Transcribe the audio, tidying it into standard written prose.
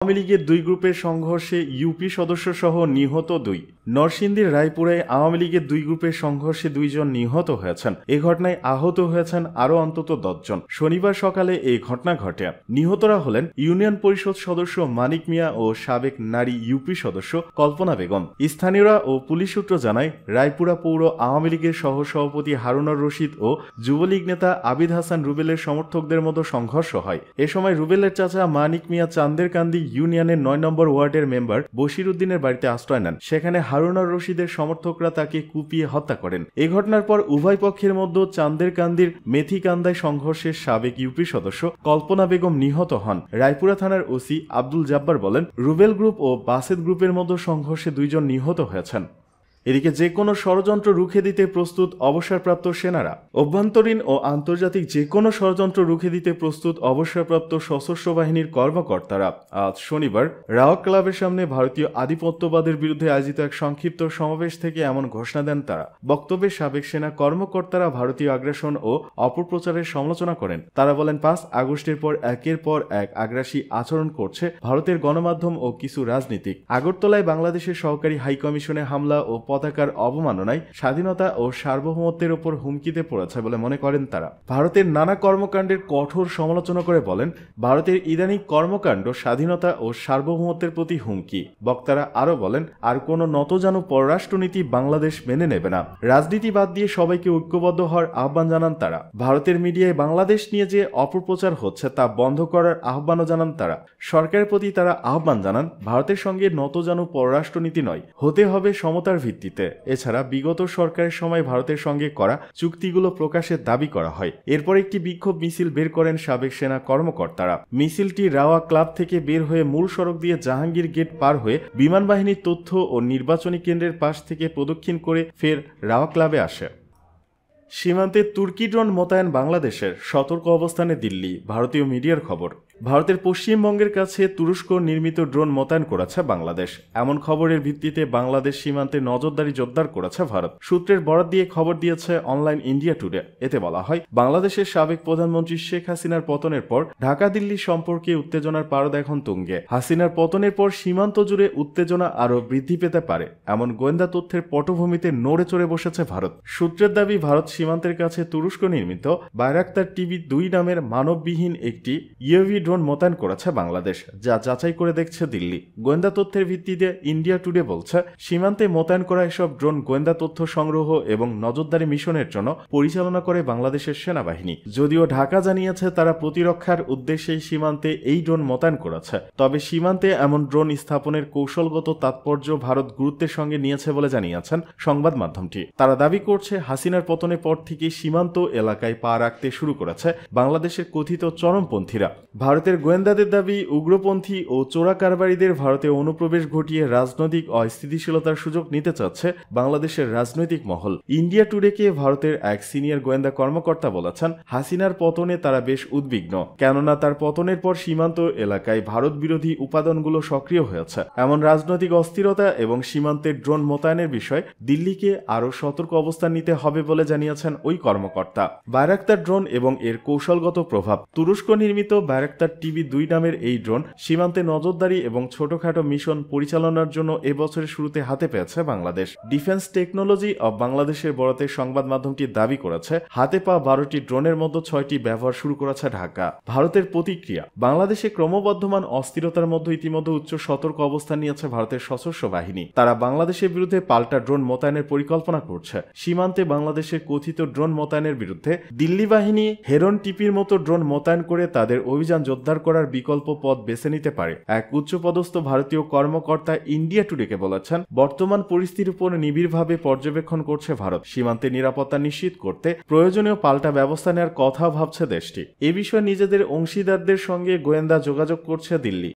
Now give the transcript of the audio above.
আওয়ামী লীগের দুই গ্রুপের সংঘর্ষে ইউপি সদস্যসহ নিহত দুই। নরসিংদীর রায়পুরায় আওয়ামী লীগের দুই গ্রুপের সংঘর্ষে ২ জন নিহত হয়েছেন। এ ঘটনায় আহত হয়েছেন আরও অন্তত ১০ জন। শনিবার সকালে এই ঘটনা ঘটে। নিহতরা হলেন ইউনিয়ন পরিষদ সদস্য মানিক মিয়া ও সাবেক নারী ইউপি সদস্য কল্পনা বেগম। স্থানীয়রা ও পুলিশ সূত্র জানায়, রায়পুরা পৌর আওয়ামী লীগের সহসভাপতি হারুনুর রশিদ ও যুবলীগ নেতা আবিদ হাসান রুবেলের সমর্থকদের মধ্যে সংঘর্ষ হয়। এ সময় রুবেলের চাচা মানিক মিয়া চান্দেরকান্দি ইউনিয়নের ৯ নম্বর ওয়ার্ডের মেম্বার বশির উদ্দিনের বাড়িতে আশ্রয় নেন। সেখানে হারুনুর রশিদের সমর্থকরা তাকে কুপিয়ে হত্যা করেন। এ ঘটনার পর উভয় পক্ষের মধ্যে চান্দেরকান্দির মেথিকান্দায় সংঘর্ষের সাবেক ইউপি সদস্য কল্পনা বেগম নিহত হন। রায়পুরা থানার ওসি আব্দুল জাব্বার বলেন, রুবেল গ্রুপ ও বাসেদ গ্রুপের মধ্যে সংঘর্ষে ২ জন নিহত হয়েছেন। এদিকে যে কোনো ষড়যন্ত্র রুখে দিতে প্রস্তুত অবসরপ্রাপ্ত সেনারা। অভ্যন্তরীণ ও আন্তর্জাতিক যে কোনো ষড়যন্ত্র রুখে দিতে প্রস্তুত অবসরপ্রাপ্ত সশস্ত্র বাহিনীর কর্মকর্তারা আজ শনিবার রাওয়া ক্লাবের সামনে ভারতীয় আধিপত্যবাদের বিরুদ্ধে আয়োজিত এক সংক্ষিপ্ত সমাবেশ থেকে এমন ঘোষণা দেন তারা। বক্তব্যে সাবেক সেনা কর্মকর্তারা ভারতীয় আগ্রাসন ও অপপ্রচারের সমালোচনা করেন। তারা বলেন, ৫ আগস্টের পর একের পর এক আগ্রাসী আচরণ করছে ভারতের গণমাধ্যম ও কিছু রাজনীতিক। আগরতলায় বাংলাদেশের সহকারী হাইকমিশনে হামলা ও পতাকার অবমাননায় স্বাধীনতা ও সার্বভৌমত্বের উপর হুমকিতে পড়েছে বলে মনে করেন তারা। ভারতের নানা কর্মকাণ্ডের কঠোর সমালোচনা করে বলেন, ভারতের ইদানিং কর্মকাণ্ড স্বাধীনতা ও সার্বভৌমত্বের প্রতি হুমকি। বক্তারা আরও বলেন, আর কোনো নতজানু পররাষ্ট্রনীতি বাংলাদেশ মেনে নেবে না। রাজনীতি বাদ দিয়ে সবাইকে ঐক্যবদ্ধ হওয়ার আহ্বান জানান তারা। ভারতের মিডিয়ায় বাংলাদেশ নিয়ে যে অপপ্রচার হচ্ছে তা বন্ধ করার আহ্বানও জানান তারা। সরকারের প্রতি তারা আহ্বান জানান, ভারতের সঙ্গে নতজানু পররাষ্ট্রনীতি নয়, হতে হবে সমতার ভিত্তিতে। এছাড়া বিগত সরকারের সময় ভারতের সঙ্গে করা চুক্তিগুলো প্রকাশের দাবি করা হয়। এরপর একটি বিক্ষোভ মিছিল বের করেন সাবেক সেনা কর্মকর্তারা। মিছিলটি রাওয়া ক্লাব থেকে বের হয়ে মূল সড়ক দিয়ে জাহাঙ্গীর গেট পার হয়ে বিমান বাহিনীর তথ্য ও নির্বাচনী কেন্দ্রের পাশ থেকে প্রদক্ষিণ করে ফের রাওয়া ক্লাবে আসে। সীমান্তে তুর্কি ড্রোন মোতায়েন বাংলাদেশের, সতর্ক অবস্থানে দিল্লি। ভারতীয় মিডিয়ার খবর, ভারতের পশ্চিমবঙ্গের কাছে তুরস্ক নির্মিত ড্রোন মোতায়েন করেছে বাংলাদেশ। এমন খবরের ভিত্তিতে বাংলাদেশ সীমান্তে নজরদারি জোরদার করেছে ভারত। সূত্রের বরাত দিয়ে খবর দিয়েছে অনলাইন ইন্ডিয়া টুডে। এতে বলা হয়, বাংলাদেশের সাবেক প্রধানমন্ত্রী শেখ হাসিনার পতনের পর ঢাকা দিল্লি সম্পর্কে উত্তেজনার পারদ এখন তুঙ্গে। হাসিনার পতনের পর সীমান্ত জুড়ে উত্তেজনা আরও বৃদ্ধি পেতে পারে এমন গোয়েন্দা তথ্যের পটভূমিতে নড়ে চড়ে বসেছে ভারত। সূত্রের দাবি, ভারত সীমান্তের কাছে তুরস্ক নির্মিত বাইরাক্তার টিভি-2 নামের মানববিহীন একটি ইউএভি ড্রোন মোতায়েন করেছে বাংলাদেশ, যা যাচাই করে দেখছে দিল্লি। গোয়েন্দা তথ্যের ভিত্তিতে ইন্ডিয়া টুডে বলছে, সীমান্তে মোতায়েন করা এসব ড্রোন গোয়েন্দা তথ্য সংগ্রহ এবং নজরদারি মিশনের জন্য পরিচালনা করে বাংলাদেশের সেনাবাহিনী। যদিও ঢাকা জানিয়েছে তারা প্রতিরক্ষার উদ্দেশ্যেই সীমান্তে এই ড্রোন মোতায়েন করেছে, তবে সীমান্তে এমন ড্রোন স্থাপনের কৌশলগত তাৎপর্য ভারত গুরুত্বের সঙ্গে নিয়েছে বলে জানিয়েছেন সংবাদ মাধ্যমটি। তারা দাবি করছে, হাসিনার পতনের পর থেকে সীমান্ত এলাকায় পা রাখতে শুরু করেছে বাংলাদেশের কথিত চরমপন্থীরা। ভারতের গোয়েন্দাদের দাবি, উগ্রপন্থী ও চোরা কারবারিদের ভারতে অনুপ্রবেশ ঘটিয়ে রাজনৈতিক অস্থিতিশীলতার সুযোগ নিতে চাচ্ছে বাংলাদেশের রাজনৈতিক মহল। ইন্ডিয়া টুডেকে ভারতের এক সিনিয়র গোয়েন্দা কর্মকর্তা বলেছেন, হাসিনার পতনে তারা বেশ উদ্বিগ্ন, কেননা তার পতনের পর সীমান্ত এলাকায় ভারত বিরোধী উপাদানগুলো সক্রিয় হয়েছে। এমন রাজনৈতিক অস্থিরতা এবং সীমান্তের ড্রোন মোতায়েনের বিষয়ে দিল্লিকে আরও সতর্ক অবস্থান নিতে হবে বলে জানিয়েছেন ওই কর্মকর্তা। বাইরাক্তার ড্রোন এবং এর কৌশলগত প্রভাব, তুরস্ক নির্মিত বাইরাক্তার টিভি-2 নামের এই ড্রোন সীমান্তে নজরদারি এবং ছোটখাটো মিশন পরিচালনার জন্য এবছরের শুরুতে হাতে পেয়েছে বাংলাদেশ। ডিফেন্স টেকনোলজি অব বাংলাদেশের বরাতে সংবাদ মাধ্যমটি দাবি করেছে, হাতে পাওয়া 12টি ড্রোনের মধ্যে 6টি ব্যবহার শুরু করেছে ঢাকা। ভারতের প্রতিক্রিয়া, বাংলাদেশে ক্রমবর্ধমান অস্থিরতার মধ্যে ইতিমধ্যে উচ্চ সতর্ক অবস্থান নিয়েছে ভারতের সশস্ত্র বাহিনী। তারা বাংলাদেশের বিরুদ্ধে পাল্টা ড্রোন মোতায়েনের পরিকল্পনা করছে। সীমান্তে বাংলাদেশের কথিত ড্রোন মোতায়েনের বিরুদ্ধে দিল্লি বাহিনী হেরন টিপির মতো ড্রোন মোতায়েন করে তাদের অভিযান জোরদার করার বিকল্প পথ বেছে নিতে পারে। এক উচ্চপদস্থ ভারতীয় কর্মকর্তা ইন্ডিয়া টুডেকে বলেছেন, বর্তমান পরিস্থিতির উপর নিবিড়ভাবে পর্যবেক্ষণ করছে ভারত। সীমান্তে নিরাপত্তা নিশ্চিত করতে প্রয়োজনীয় পাল্টা ব্যবস্থা নেওয়ার কথাও ভাবছে দেশটি। এ বিষয়ে নিজেদের অংশীদারদের সঙ্গে গোয়েন্দা যোগাযোগ করছে দিল্লি।